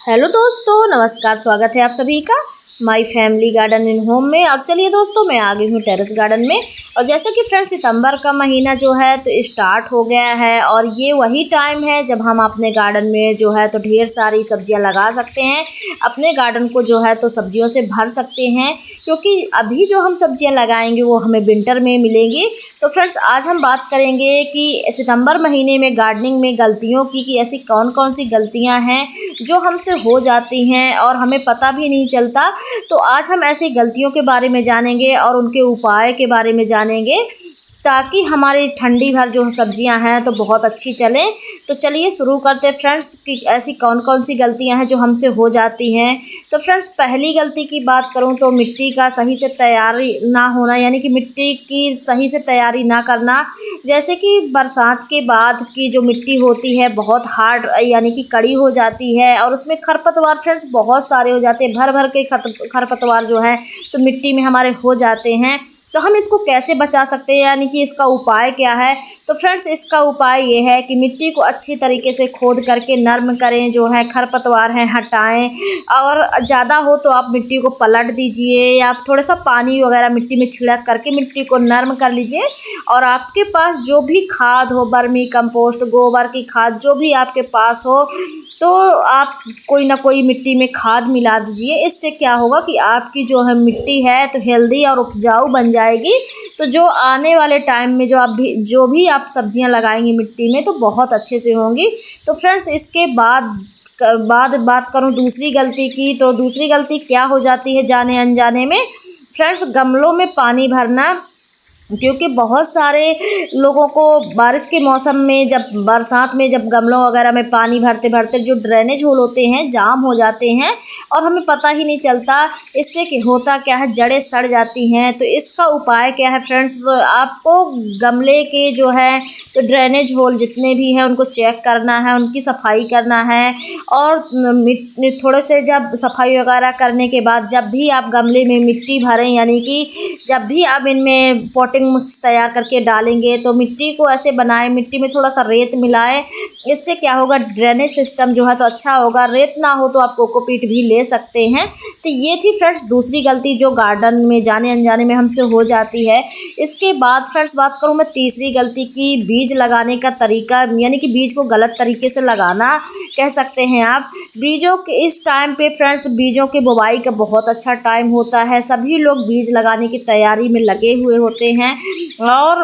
Hello दोस्तों, नमस्कार। स्वागत है आप सभी का my family garden in home में। और चलिए दोस्तों, मैं आ गई हूँ टेरेस गार्डन में। और जैसे कि फ्रेंड्स, सितंबर का महीना जो है तो स्टार्ट हो गया है और ये वही टाइम है जब हम अपने गार्डन में जो है तो ढेर सारी सब्जियां लगा सकते हैं। अपने गार्डन को जो है तो सब्जियों से भर सकते हैं, क्योंकि अभी जो हम सब्जियां लगाएंगे वो हमें विंटर में मिलेंगी। तो फ्रेंड्स, आज हम बात करेंगे कि सितंबर महीने में गार्डनिंग में गलतियों की कि ऐसी कौन कौन सी गलतियां हैं जो हमसे हो जाती हैं और हमें पता भी नहीं चलता। तो आज हम ऐसी गलतियों के बारे में जानेंगे और उनके उपाय के बारे में जानेंगे, ताकि हमारी ठंडी भर जो सब्जियां हैं तो बहुत अच्छी चलें। तो चलिए शुरू करते हैं फ्रेंड्स कि ऐसी कौन कौन सी गलतियां हैं जो हमसे हो जाती हैं। तो फ्रेंड्स, पहली गलती की बात करूं तो मिट्टी का सही से तैयारी ना होना, यानी कि मिट्टी की सही से तैयारी ना करना। जैसे कि बरसात के बाद की जो मिट्टी होती है बहुत हार्ड यानी कि कड़ी हो जाती है और उसमें खरपतवार फ्रेंड्स बहुत सारे हो जाते हैं। भर भर के खरपतवार जो है तो मिट्टी में हमारे हो जाते हैं। तो हम इसको कैसे बचा सकते हैं, यानी कि इसका उपाय क्या है। तो फ्रेंड्स, इसका उपाय ये है कि मिट्टी को अच्छी तरीके से खोद करके नर्म करें, जो है खरपतवार हैं हटाएं। और ज़्यादा हो तो आप मिट्टी को पलट दीजिए या आप थोड़ा सा पानी वगैरह मिट्टी में छिड़क करके मिट्टी को नर्म कर लीजिए। और आपके पास जो भी खाद हो, बर्मी कंपोस्ट, गोबर की खाद, जो भी आपके पास हो, तो आप कोई ना कोई मिट्टी में खाद मिला दीजिए। इससे क्या होगा कि आपकी जो है मिट्टी है तो हेल्दी और उपजाऊ बन जाएगी। तो जो आने वाले टाइम में जो भी आप सब्जियां लगाएंगी मिट्टी में तो बहुत अच्छे से होंगी। तो फ्रेंड्स, इसके बाद बात करूं दूसरी गलती की, तो दूसरी गलती क्या हो जाती है जाने अनजाने में। फ्रेंड्स, गमलों में पानी भरना, क्योंकि बहुत सारे लोगों को बारिश के मौसम में जब बरसात में जब गमलों वगैरह में पानी भरते भरते जो ड्रेनेज होल होते हैं जाम हो जाते हैं और हमें पता ही नहीं चलता। इससे होता क्या है, जड़ें सड़ जाती हैं। तो इसका उपाय क्या है फ्रेंड्स, तो आपको गमले के जो है तो ड्रेनेज होल जितने भी हैं उनको चेक करना है, उनकी सफाई करना है। और थोड़े से जब सफाई वगैरह करने के बाद जब भी आप गमले में मिट्टी भरें, यानी कि जब भी आप इनमें मिक्स तैयार करके डालेंगे तो मिट्टी को ऐसे बनाएं, मिट्टी में थोड़ा सा रेत मिलाएं। इससे क्या होगा, ड्रेनेज सिस्टम जो है तो अच्छा होगा। रेत ना हो तो आप कोकोपीट भी ले सकते हैं। तो ये थी फ्रेंड्स दूसरी गलती जो गार्डन में जाने अनजाने में हमसे हो जाती है। इसके बाद फ्रेंड्स बात करूं मैं तीसरी गलती की, बीज लगाने का तरीका, यानी कि बीज को गलत तरीके से लगाना कह सकते हैं आप। बीजों के इस टाइम पे फ्रेंड्स, बीजों के बुवाई का बहुत अच्छा टाइम होता है। सभी लोग बीज लगाने की तैयारी में लगे हुए होते हैं और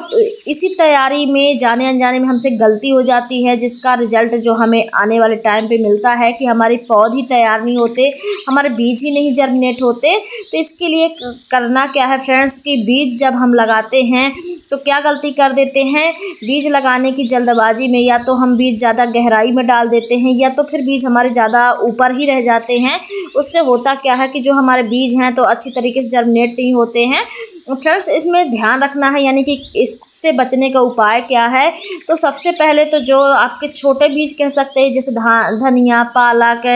इसी तैयारी में जाने अनजाने में हमसे गलती हो जाती है, जिसका रिजल्ट जो हमें आने वाले टाइम पे मिलता है कि हमारे पौधे ही तैयार नहीं होते, हमारे बीज ही नहीं जर्मिनेट होते। तो इसके लिए करना क्या है फ्रेंड्स कि बीज जब हम लगाते हैं तो क्या गलती कर देते हैं, बीज लगाने की जल्दबाजी में या तो हम बीज ज़्यादा गहराई में डाल देते हैं या तो फिर बीज हमारे ज़्यादा ऊपर ही रह जाते हैं। उससे होता क्या है कि जो हमारे बीज हैं तो अच्छी तरीके से जर्मिनेट नहीं होते हैं। फ्रेंड्स, इसमें ध्यान रखना है, यानी कि इससे बचने का उपाय क्या है। तो सबसे पहले तो जो आपके छोटे बीज कह सकते हैं, जैसे धनिया, पालक,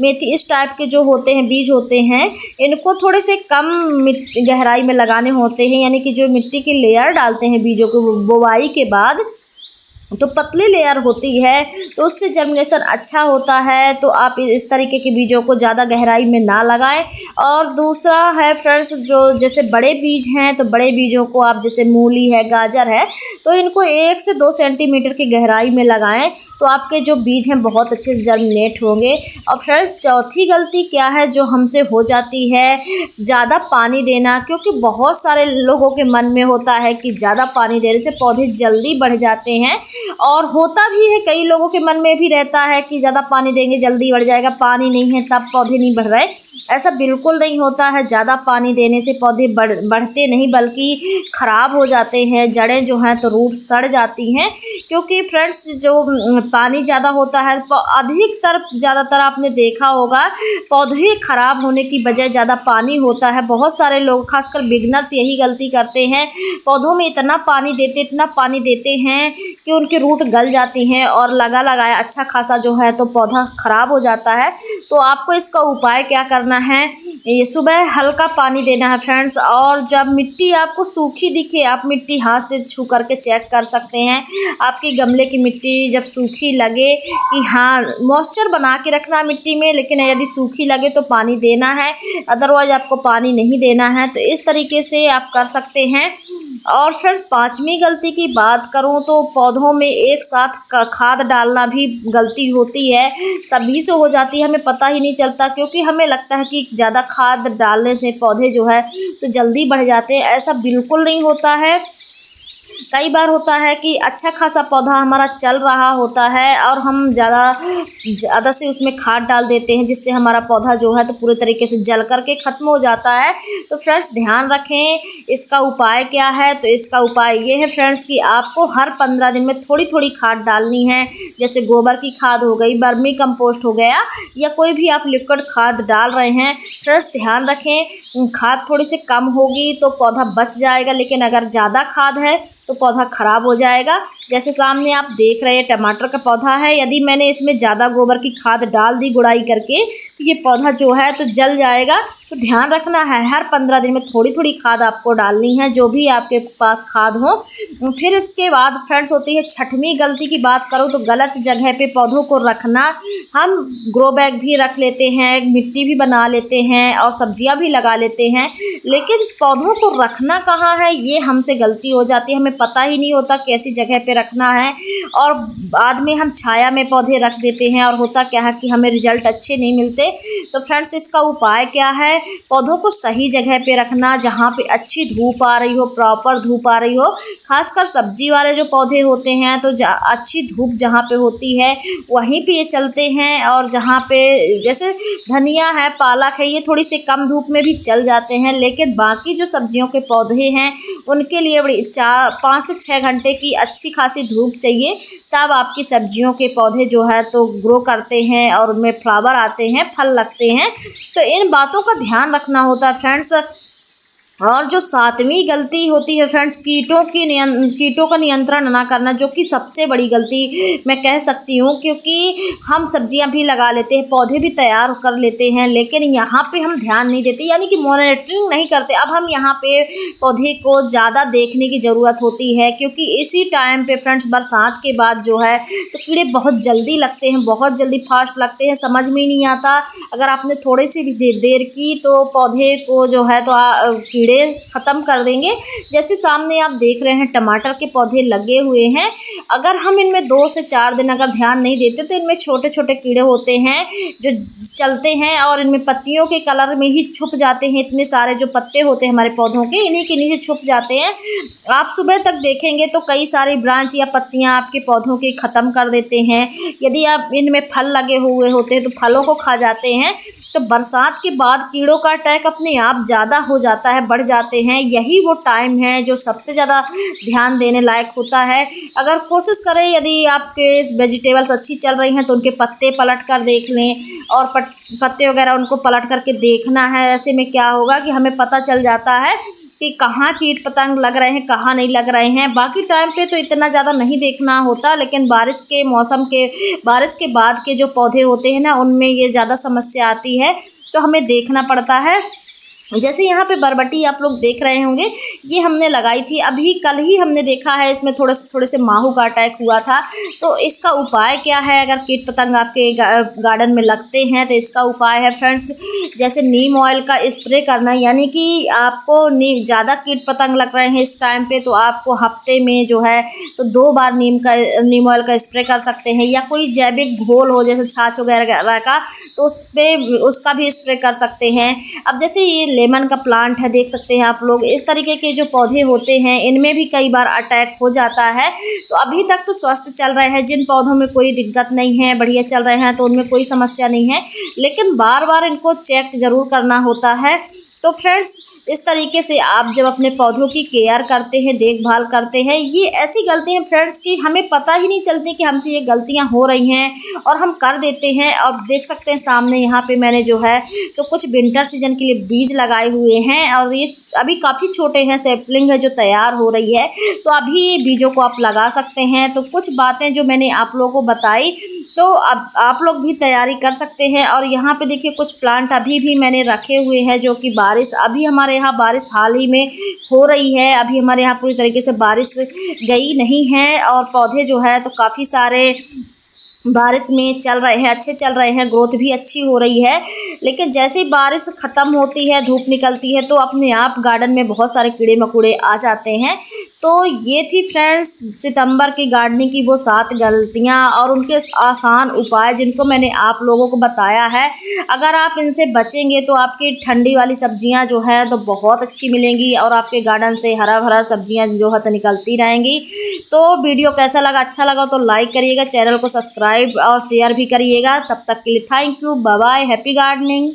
मेथी, इस टाइप के जो होते हैं बीज होते हैं, इनको थोड़े से कम गहराई में लगाने होते हैं। यानी कि जो मिट्टी की लेयर डालते हैं बीजों को बुवाई के बाद तो पतली लेयर होती है, तो उससे जर्मिनेशन अच्छा होता है। तो आप इस तरीके के बीजों को ज़्यादा गहराई में ना लगाएं। और दूसरा है फ्रेंड्स, जो जैसे बड़े बीज हैं तो बड़े बीजों को आप, जैसे मूली है, गाजर है, तो इनको 1 से 2 सेंटीमीटर की गहराई में लगाएं, तो आपके जो बीज हैं बहुत अच्छे से जर्मिनेट होंगे। और फ्रेंड्स, चौथी गलती क्या है जो हमसे हो जाती है, ज़्यादा पानी देना। क्योंकि बहुत सारे लोगों के मन में होता है कि ज़्यादा पानी देने से पौधे जल्दी बढ़ जाते हैं, और होता भी है, कई लोगों के मन में भी रहता है कि ज़्यादा पानी देंगे जल्दी बढ़ जाएगा, पानी नहीं है तब पौधे नहीं बढ़ रहे। ऐसा बिल्कुल नहीं होता है। ज़्यादा पानी देने से पौधे बढ़ते नहीं बल्कि ख़राब हो जाते हैं, जड़ें जो हैं तो रूट सड़ जाती हैं। क्योंकि फ्रेंड्स, जो पानी ज़्यादा होता है, ज़्यादातर आपने देखा होगा पौधे ख़राब होने की वजह ज़्यादा पानी होता है। बहुत सारे लोग, खासकर बिगनर्स, यही गलती करते हैं, पौधों में इतना पानी देते हैं कि उनकी रूट गल जाती हैं और लगाया अच्छा खासा जो है तो पौधा ख़राब हो जाता है। तो आपको इसका उपाय क्या करना है, ये सुबह हल्का पानी देना है फ्रेंड्स। और जब मिट्टी आपको सूखी दिखे, आप मिट्टी हाथ से छू करके चेक कर सकते हैं। आपकी गमले की मिट्टी जब सूखी लगे कि हाँ मॉइस्चर बना के रखना मिट्टी में, लेकिन यदि सूखी लगे तो पानी देना है, अदरवाइज आपको पानी नहीं देना है। तो इस तरीके से आप कर सकते हैं। और फ्रेंड्स, पांचवी गलती की बात करूं तो पौधों में एक साथ खाद डालना भी गलती होती है, सभी से हो जाती है, हमें पता ही नहीं चलता, क्योंकि हमें लगता है कि ज़्यादा खाद डालने से पौधे जो है तो जल्दी बढ़ जाते हैं। ऐसा बिल्कुल नहीं होता है। कई बार होता है कि अच्छा खासा पौधा हमारा चल रहा होता है और हम ज़्यादा से उसमें खाद डाल देते हैं, जिससे हमारा पौधा जो है तो पूरे तरीके से जल करके ख़त्म हो जाता है। तो फ्रेंड्स, ध्यान रखें। इसका उपाय क्या है? तो इसका उपाय ये है फ्रेंड्स कि आपको हर 15 दिन में थोड़ी थोड़ी खाद डालनी है। जैसे गोबर की खाद हो गई, वर्मी कंपोस्ट हो गया, या कोई भी आप लिक्विड खाद डाल रहे हैं। फ्रेंड्स, ध्यान रखें, खाद थोड़ी सी कम होगी तो पौधा बच जाएगा, लेकिन अगर ज़्यादा खाद है तो पौधा ख़राब हो जाएगा। जैसे सामने आप देख रहे हैं टमाटर का पौधा है, यदि मैंने इसमें ज़्यादा गोबर की खाद डाल दी गुड़ाई करके तो ये पौधा जो है तो जल जाएगा। तो ध्यान रखना है, हर 15 दिन में थोड़ी थोड़ी खाद आपको डालनी है, जो भी आपके पास खाद हो। फिर इसके बाद फ्रेंड्स होती है छठवीं गलती की बात करूँ तो गलत जगह पे पौधों को रखना। हम ग्रो बैग भी रख लेते हैं, मिट्टी भी बना लेते हैं और सब्जियां भी लगा लेते हैं, लेकिन पौधों को रखना कहाँ है ये हमसे गलती हो जाती है। हमें पता ही नहीं होता कैसी जगह पे रखना है, और बाद में हम छाया में पौधे रख देते हैं और होता क्या है कि हमें रिजल्ट अच्छे नहीं मिलते। तो फ्रेंड्स, इसका उपाय क्या है? पौधों को सही जगह पे रखना, जहाँ पे अच्छी धूप आ रही हो, प्रॉपर धूप आ रही हो। खासकर सब्जी वाले जो पौधे होते हैं तो अच्छी धूप जहाँ पे होती है वहीं पे ये चलते हैं, और जहाँ पे जैसे धनिया है, पालक है, ये थोड़ी सी कम धूप में भी चल जाते हैं, लेकिन बाकी जो सब्जियों के पौधे हैं उनके लिए बड़ी 5 से 6 घंटे की अच्छी खासी धूप चाहिए, तब आपकी सब्जियों के पौधे जो है तो ग्रो करते हैं और उनमें फ्लावर आते हैं, फल लगते हैं। तो इन बातों का ध्यान रखना होता है फ्रेंड्स। और जो 7वीं गलती होती है फ्रेंड्स, कीटों का नियंत्रण ना करना, जो कि सबसे बड़ी गलती मैं कह सकती हूँ, क्योंकि हम सब्जियां भी लगा लेते हैं, पौधे भी तैयार कर लेते हैं, लेकिन यहाँ पे हम ध्यान नहीं देते, यानी कि मॉनिटरिंग नहीं करते। अब हम यहाँ पे पौधे को ज़्यादा देखने की ज़रूरत होती है, क्योंकि इसी टाइम पे फ्रेंड्स बरसात के बाद जो है तो कीड़े बहुत जल्दी लगते हैं, बहुत जल्दी फास्ट लगते हैं, समझ में ही नहीं आता। अगर आपने थोड़ी सी भी देर की तो पौधे को जो है तो कीड़े ख़त्म कर देंगे। जैसे सामने आप देख रहे हैं टमाटर के पौधे लगे हुए हैं, अगर हम इनमें 2 से 4 दिन अगर ध्यान नहीं देते तो इनमें छोटे छोटे कीड़े होते हैं जो चलते हैं और इनमें पत्तियों के कलर में ही छुप जाते हैं। इतने सारे जो पत्ते होते हैं हमारे पौधों के, इन्हीं के नीचे छुप जाते हैं। आप सुबह तक देखेंगे तो कई सारी ब्रांच या पत्तियां आपके पौधों की ख़त्म कर देते हैं। यदि आप इनमें फल लगे हुए होते हैं तो फलों को खा जाते हैं। तो बरसात के बाद कीड़ों का अटैक अपने आप ज़्यादा हो जाता है, बढ़ जाते हैं। यही वो टाइम है जो सबसे ज़्यादा ध्यान देने लायक होता है। अगर कोशिश करें, यदि आपके वेजिटेबल्स अच्छी चल रही हैं तो उनके पत्ते पलट कर देख लें, और पत्ते वगैरह उनको पलट करके देखना है। ऐसे में क्या होगा कि हमें पता चल जाता है कि कहाँ कीट पतंग लग रहे हैं, कहाँ नहीं लग रहे हैं। बाकी टाइम पे तो इतना ज़्यादा नहीं देखना होता, लेकिन बारिश के मौसम के, बारिश के बाद के जो पौधे होते हैं ना, उनमें ये ज़्यादा समस्या आती है, तो हमें देखना पड़ता है। जैसे यहाँ पे बरबटी आप लोग देख रहे होंगे, ये हमने लगाई थी, अभी कल ही हमने देखा है इसमें थोड़े से माहू का अटैक हुआ था। तो इसका उपाय क्या है? अगर कीट पतंग आपके गार्डन में लगते हैं तो इसका उपाय है फ्रेंड्स, जैसे नीम ऑयल का स्प्रे करना। यानी कि आपको ज़्यादा कीट पतंग लग रहे हैं इस टाइम पे, तो आपको हफ्ते में जो है तो 2 बार नीम ऑयल का स्प्रे कर सकते हैं, या कोई जैविक घोल हो जैसे छाछ वगैरह का, तो उसका भी स्प्रे कर सकते हैं। अब जैसे ये लेमन का प्लांट है, देख सकते हैं आप लोग, इस तरीके के जो पौधे होते हैं इनमें भी कई बार अटैक हो जाता है। तो अभी तक तो स्वस्थ चल रहे हैं, जिन पौधों में कोई दिक्कत नहीं है, बढ़िया चल रहे हैं, तो उनमें कोई समस्या नहीं है, लेकिन बार बार इनको चेक ज़रूर करना होता है। तो फ्रेंड्स, इस तरीके से आप जब अपने पौधों की केयर करते हैं, देखभाल करते हैं, ये ऐसी गलतियां फ्रेंड्स कि हमें पता ही नहीं चलती कि हमसे ये गलतियां हो रही हैं और हम कर देते हैं। और देख सकते हैं सामने यहाँ पे मैंने जो है तो कुछ विंटर सीजन के लिए बीज लगाए हुए हैं, और ये अभी काफ़ी छोटे हैं, सैपलिंग है जो तैयार हो रही है, तो अभी बीजों को आप लगा सकते हैं। तो कुछ बातें जो मैंने आप लोगों को बताई, तो अब आप लोग भी तैयारी कर सकते हैं। और यहाँ पे देखिए कुछ प्लांट अभी भी मैंने रखे हुए हैं जो कि बारिश, अभी हमारे यहाँ बारिश हाल ही में हो रही है, अभी हमारे यहाँ पूरी तरीके से बारिश गई नहीं है और पौधे जो है तो काफ़ी सारे बारिश में चल रहे हैं, अच्छे चल रहे हैं, ग्रोथ भी अच्छी हो रही है। लेकिन जैसे ही बारिश ख़त्म होती है, धूप निकलती है, तो अपने आप गार्डन में बहुत सारे कीड़े मकोड़े आ जाते हैं। तो ये थी फ्रेंड्स सितंबर की गार्डनिंग की वो 7 गलतियां और उनके आसान उपाय जिनको मैंने आप लोगों को बताया है। अगर आप इनसे बचेंगे तो आपकी ठंडी वाली सब्जियां जो हैं तो बहुत अच्छी मिलेंगी और आपके गार्डन से हरा भरा सब्जियां जो है तो निकलती रहेंगी। तो वीडियो कैसा लगा, अच्छा लगा तो लाइक करिएगा, चैनल को सब्सक्राइब और शेयर भी करिएगा। तब तक के लिए thank you, bye bye, happy gardening.